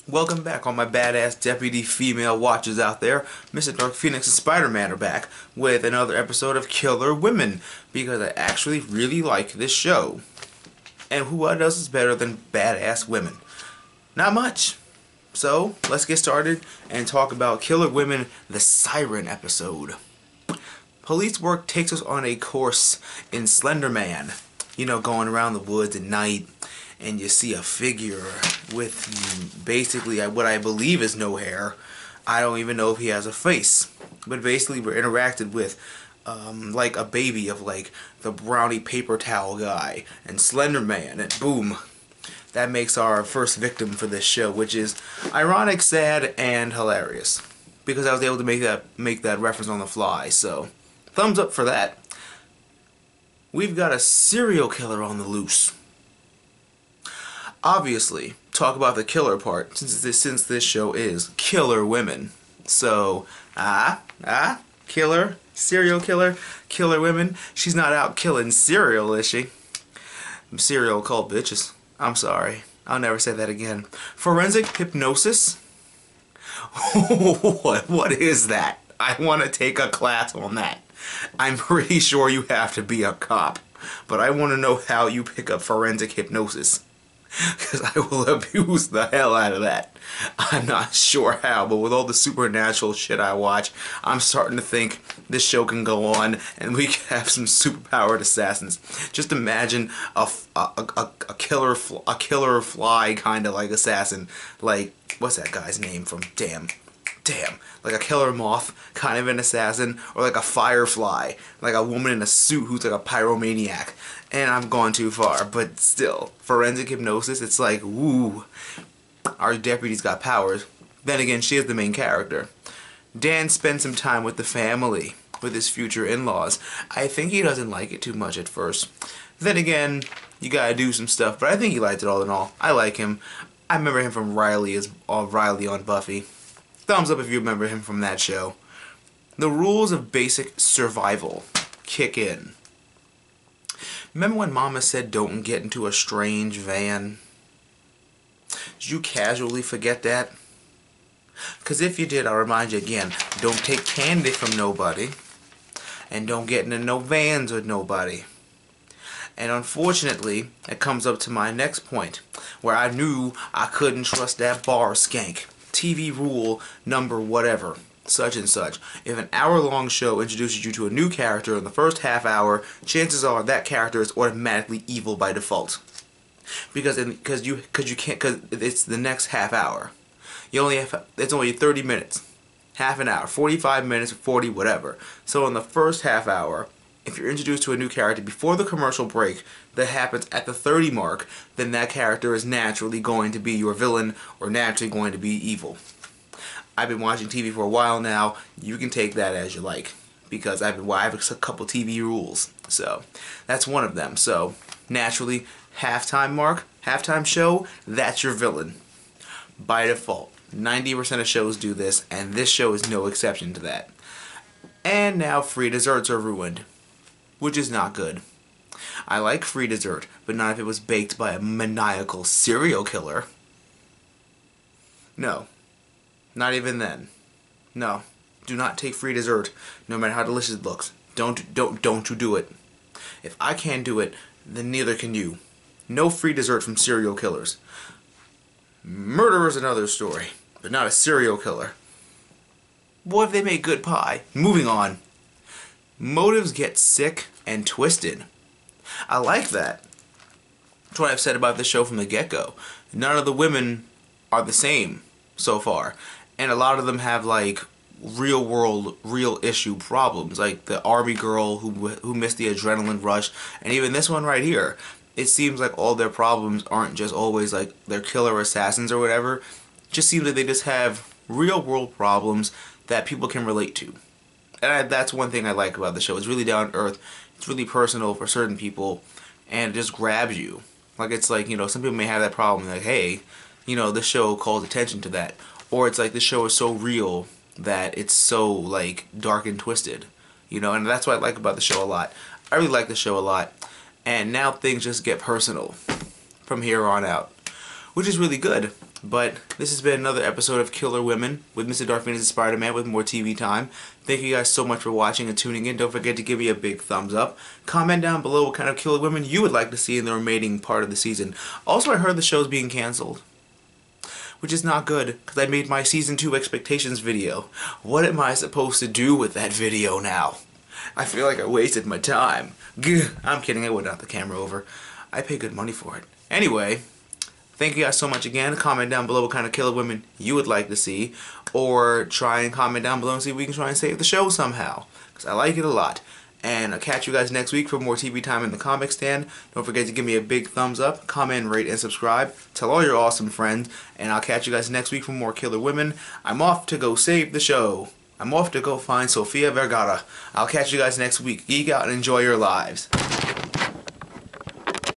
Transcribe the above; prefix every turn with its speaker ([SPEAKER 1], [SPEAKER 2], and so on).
[SPEAKER 1] Welcome back, all my badass deputy female watchers out there. MrDarkPhoenix and Spider-Man are back with another episode of Killer Women, because I actually really like this show. And who does is better than badass women? Not much. So, let's get started and talk about Killer Women, the Siren episode. Police work takes us on a course in Slender Man. You know, going around the woods at night, and you see a figure with basically what I believe is no hair. I don't even know if he has a face. But basically we're interacted with like a baby of like the brownie paper towel guy and Slender Man, and boom. That makes our first victim for this show, which is ironic, sad, and hilarious. Because I was able to make that reference on the fly, so thumbs up for that. We've got a serial killer on the loose. Obviously, talk about the killer part, since this show is Killer Women. So, killer, serial killer, Killer Women. She's not out killing cereal, is she? Serial cult bitches. I'm sorry. I'll never say that again. Forensic hypnosis? What is that? I want to take a class on that. I'm pretty sure you have to be a cop, but I want to know how you pick up forensic hypnosis. Because I will abuse the hell out of that. I'm not sure how, but with all the supernatural shit I watch, I'm starting to think this show can go on and we can have some superpowered assassins. Just imagine a killer fly kind of like assassin. Like, what's that guy's name from Damn. Like a killer moth kind of an assassin, or like a firefly, like a woman in a suit who's like a pyromaniac. And I'm going too far, but still, forensic hypnosis, it's like, woo, our deputy's got powers. Then again, she is the main character. Dan spends some time with the family, with his future in-laws. I think he doesn't like it too much at first. Then again, you gotta do some stuff, but I think he liked it all in all. I like him. I remember him from Riley as Riley on Buffy. Thumbs up if you remember him from that show. The rules of basic survival kick in. Remember when Mama said don't get into a strange van? Did you casually forget that? Because if you did, I'll remind you again. Don't take candy from nobody. And don't get into no vans with nobody. And unfortunately, it comes up to my next point, where I knew I couldn't trust that bar skank. TV rule number whatever, such and such. If an hour-long show introduces you to a new character in the first half hour, chances are that character is automatically evil by default. Because it's the next half hour. It's only 30 minutes, half an hour, 45 minutes, 40, whatever. So in the first half hour, if you're introduced to a new character before the commercial break that happens at the 30 mark, then that character is naturally going to be your villain or naturally going to be evil. I've been watching TV for a while now. You can take that as you like, because I have a couple TV rules. So that's one of them. So naturally, halftime mark, halftime show, that's your villain by default. 90% of shows do this, and this show is no exception to that. And now free desserts are ruined, which is not good. I like free dessert, but not if it was baked by a maniacal serial killer. No. Not even then. No. Do not take free dessert, no matter how delicious it looks. Don't you do it. If I can't do it, then neither can you. No free dessert from serial killers. Murder is another story, but not a serial killer. What if they make good pie? Moving on. Motives get sick and twisted. I like that. That's what I've said about this show from the get-go. None of the women are the same so far. And a lot of them have like real world, real issue problems. Like the army girl who missed the adrenaline rush. And even this one right here. It seems like all their problems aren't just always like they're killer assassins or whatever. It just seems like they just have real world problems that people can relate to. And that's one thing I like about the show. It's really down to earth. It's really personal for certain people, and it just grabs you. Like, it's like, you know, some people may have that problem, like, hey, you know, this show calls attention to that. Or it's like, this show is so real that it's so, like, dark and twisted. You know, and that's what I like about the show a lot. I really like the show a lot. And now things just get personal from here on out, which is really good. But this has been another episode of Killer Women with Mr. Dark Phoenix and Spider-Man with more TV time. Thank you guys so much for watching and tuning in. Don't forget to give me a big thumbs up. Comment down below what kind of Killer Women you would like to see in the remaining part of the season. Also, I heard the show's being cancelled, which is not good because I made my Season 2 expectations video. What am I supposed to do with that video now? I feel like I wasted my time. Gah, I'm kidding, I would knock the camera over. I pay good money for it. Anyway, thank you guys so much again. Comment down below what kind of Killer Women you would like to see. Or try and comment down below and see if we can try and save the show somehow. Because I like it a lot. And I'll catch you guys next week for more TV time in the comic stand. Don't forget to give me a big thumbs up, comment, rate, and subscribe. Tell all your awesome friends. And I'll catch you guys next week for more Killer Women. I'm off to go save the show. I'm off to go find Sofia Vergara. I'll catch you guys next week. Geek out and enjoy your lives.